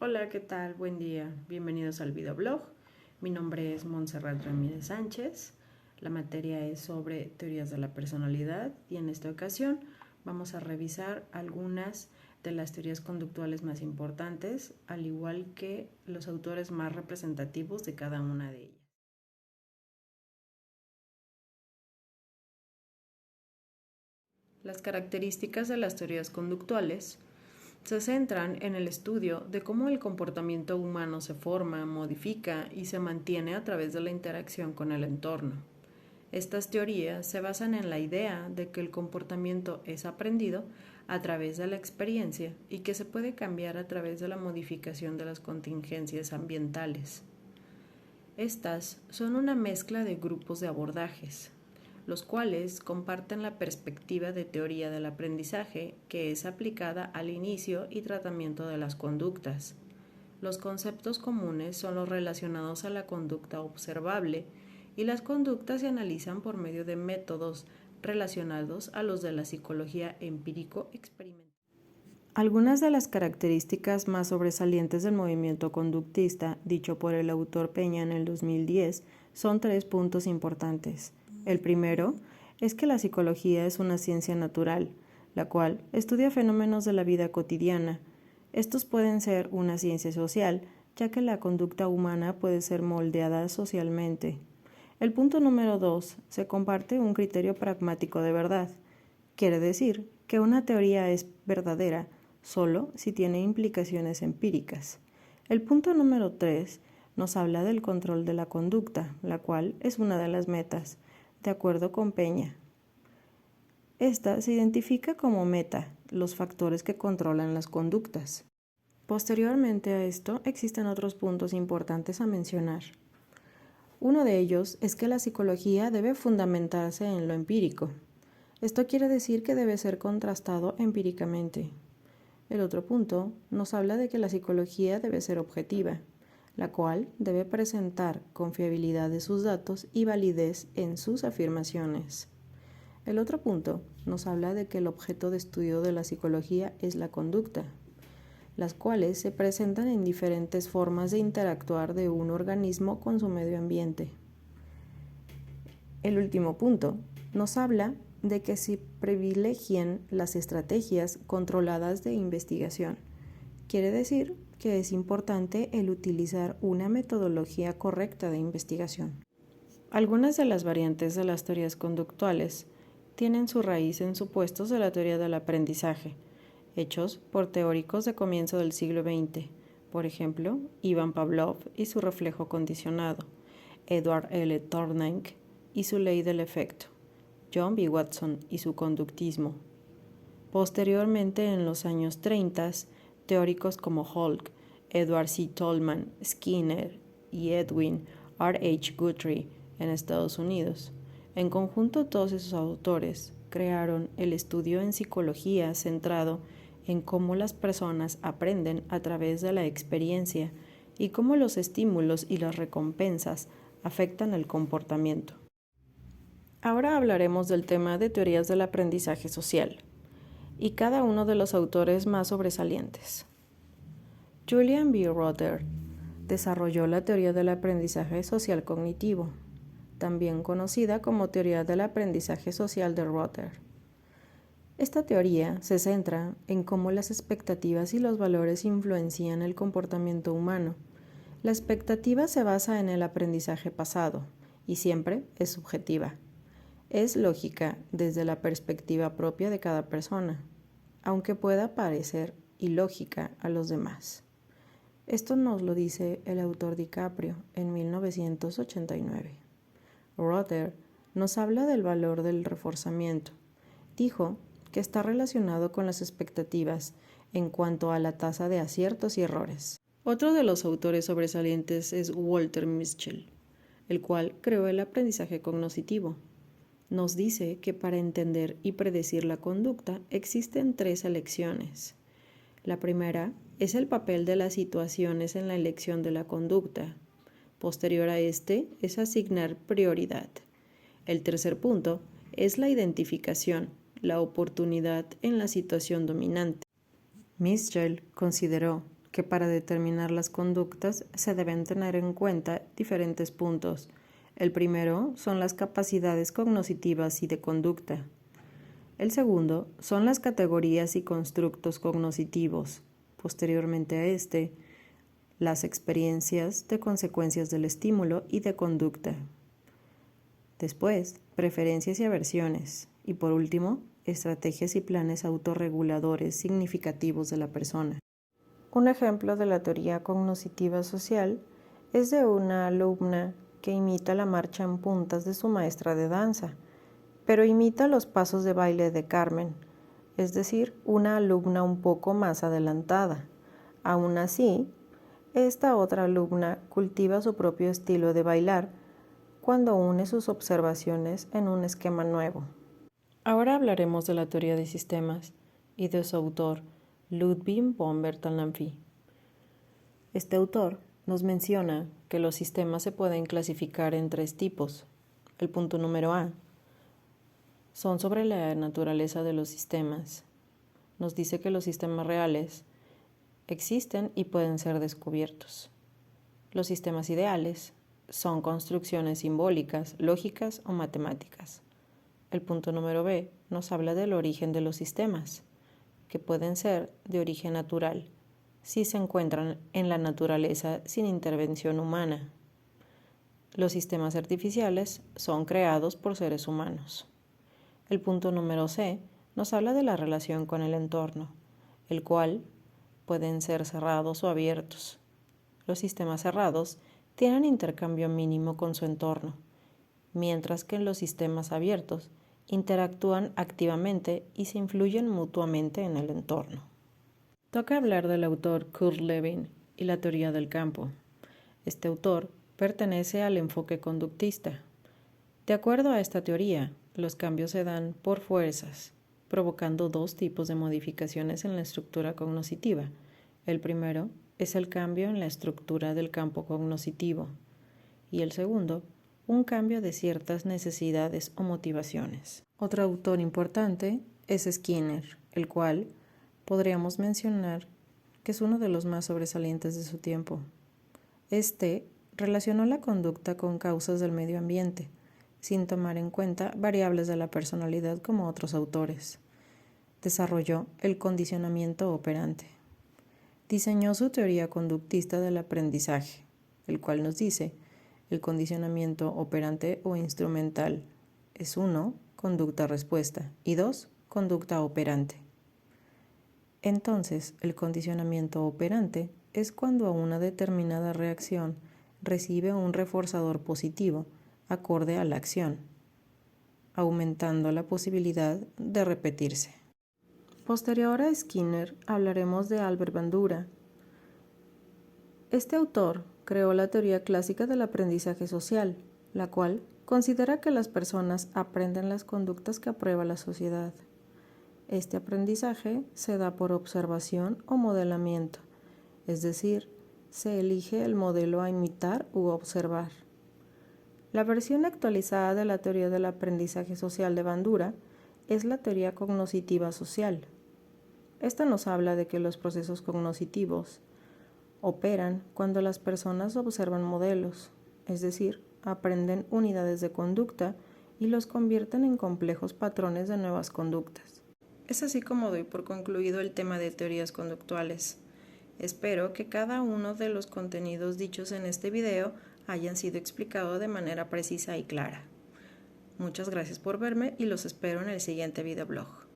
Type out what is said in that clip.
Hola, ¿qué tal? Buen día. Bienvenidos al videoblog. Mi nombre es Montserrat Ramírez Sánchez. La materia es sobre teorías de la personalidad y en esta ocasión vamos a revisar algunas de las teorías conductuales más importantes, al igual que los autores más representativos de cada una de ellas. Las características de las teorías conductuales se centran en el estudio de cómo el comportamiento humano se forma, modifica y se mantiene a través de la interacción con el entorno. Estas teorías se basan en la idea de que el comportamiento es aprendido a través de la experiencia y que se puede cambiar a través de la modificación de las contingencias ambientales. Estas son una mezcla de grupos de abordajes, los cuales comparten la perspectiva de teoría del aprendizaje que es aplicada al inicio y tratamiento de las conductas. Los conceptos comunes son los relacionados a la conducta observable y las conductas se analizan por medio de métodos relacionados a los de la psicología empírico-experimental. Algunas de las características más sobresalientes del movimiento conductista, dicho por el autor Peña en el 2010, son 3 puntos importantes. El primero es que la psicología es una ciencia natural, la cual estudia fenómenos de la vida cotidiana. Estos pueden ser una ciencia social, ya que la conducta humana puede ser moldeada socialmente. El punto número 2, se comparte un criterio pragmático de verdad. Quiere decir que una teoría es verdadera solo si tiene implicaciones empíricas. El punto número 3 nos habla del control de la conducta, la cual es una de las metas, de acuerdo con Peña. Esta se identifica como meta, los factores que controlan las conductas. Posteriormente a esto, existen otros puntos importantes a mencionar. Uno de ellos es que la psicología debe fundamentarse en lo empírico. Esto quiere decir que debe ser contrastado empíricamente. El otro punto nos habla de que la psicología debe ser objetiva, la cual debe presentar confiabilidad de sus datos y validez en sus afirmaciones. El otro punto nos habla de que el objeto de estudio de la psicología es la conducta, las cuales se presentan en diferentes formas de interactuar de un organismo con su medio ambiente. El último punto nos habla de que se privilegien las estrategias controladas de investigación. Quiere decir que es importante el utilizar una metodología correcta de investigación. Algunas de las variantes de las teorías conductuales tienen su raíz en supuestos de la teoría del aprendizaje, hechos por teóricos de comienzo del siglo XX, por ejemplo, Ivan Pavlov y su reflejo condicionado, Edward L. Thorndike y su ley del efecto, John B. Watson y su conductismo. Posteriormente, en los años 30, teóricos como Holk, Edward C. Tolman, Skinner y Edwin R. H. Guthrie en Estados Unidos. En conjunto, todos esos autores crearon el estudio en psicología centrado en cómo las personas aprenden a través de la experiencia y cómo los estímulos y las recompensas afectan el comportamiento. Ahora hablaremos del tema de teorías del aprendizaje social y cada uno de los autores más sobresalientes. Julian B. Rother desarrolló la teoría del aprendizaje social cognitivo, también conocida como teoría del aprendizaje social de Rother. Esta teoría se centra en cómo las expectativas y los valores influencian el comportamiento humano. La expectativa se basa en el aprendizaje pasado y siempre es subjetiva. Es lógica desde la perspectiva propia de cada persona, aunque pueda parecer ilógica a los demás. Esto nos lo dice el autor DiCaprio en 1989. Rother nos habla del valor del reforzamiento. Dijo que está relacionado con las expectativas en cuanto a la tasa de aciertos y errores. Otro de los autores sobresalientes es Walter Mischel, el cual creó el aprendizaje cognoscitivo. Nos dice que para entender y predecir la conducta existen 3 elecciones. La primera es el papel de las situaciones en la elección de la conducta. Posterior a este es asignar prioridad. El tercer punto es la identificación, la oportunidad en la situación dominante. Mischel consideró que para determinar las conductas se deben tener en cuenta diferentes puntos. El primero son las capacidades cognitivas y de conducta. El segundo son las categorías y constructos cognitivos. Posteriormente a las experiencias de consecuencias del estímulo y de conducta. Después, preferencias y aversiones. Y por último, estrategias y planes autorreguladores significativos de la persona. Un ejemplo de la teoría cognitiva social es de una alumna que imita la marcha en puntas de su maestra de danza, pero imita los pasos de baile de Carmen, es decir, una alumna un poco más adelantada. Aún así, esta otra alumna cultiva su propio estilo de bailar cuando une sus observaciones en un esquema nuevo. Ahora hablaremos de la teoría de sistemas y de su autor, Ludwig von Bertalanffy. Este autor nos menciona que los sistemas se pueden clasificar en 3 tipos. El punto número A son sobre la naturaleza de los sistemas. Nos dice que los sistemas reales existen y pueden ser descubiertos. Los sistemas ideales son construcciones simbólicas, lógicas o matemáticas. El punto número B nos habla del origen de los sistemas, que pueden ser de origen natural, si se encuentran en la naturaleza sin intervención humana. Los sistemas artificiales son creados por seres humanos. El punto número C nos habla de la relación con el entorno, el cual pueden ser cerrados o abiertos. Los sistemas cerrados tienen intercambio mínimo con su entorno, mientras que los sistemas abiertos interactúan activamente y se influyen mutuamente en el entorno. Toca hablar del autor Kurt Lewin y la teoría del campo. Este autor pertenece al enfoque conductista. De acuerdo a esta teoría, los cambios se dan por fuerzas, provocando 2 tipos de modificaciones en la estructura cognitiva. El primero es el cambio en la estructura del campo cognitivo y el segundo, un cambio de ciertas necesidades o motivaciones. Otro autor importante es Skinner, el cual podríamos mencionar que es uno de los más sobresalientes de su tiempo. Este relacionó la conducta con causas del medio ambiente, sin tomar en cuenta variables de la personalidad como otros autores. Desarrolló el condicionamiento operante. Diseñó su teoría conductista del aprendizaje, el cual nos dice: el condicionamiento operante o instrumental es 1, conducta-respuesta, y 2, conducta operante. Entonces, el condicionamiento operante es cuando a una determinada reacción recibe un reforzador positivo acorde a la acción, aumentando la posibilidad de repetirse. Posterior a Skinner hablaremos de Albert Bandura. Este autor creó la teoría clásica del aprendizaje social, la cual considera que las personas aprenden las conductas que aprueba la sociedad. Este aprendizaje se da por observación o modelamiento, es decir, se elige el modelo a imitar u observar. La versión actualizada de la teoría del aprendizaje social de Bandura es la teoría cognitiva social. Esta nos habla de que los procesos cognitivos operan cuando las personas observan modelos, es decir, aprenden unidades de conducta y los convierten en complejos patrones de nuevas conductas. Es así como doy por concluido el tema de teorías conductuales. Espero que cada uno de los contenidos dichos en este video hayan sido explicados de manera precisa y clara. Muchas gracias por verme y los espero en el siguiente videoblog.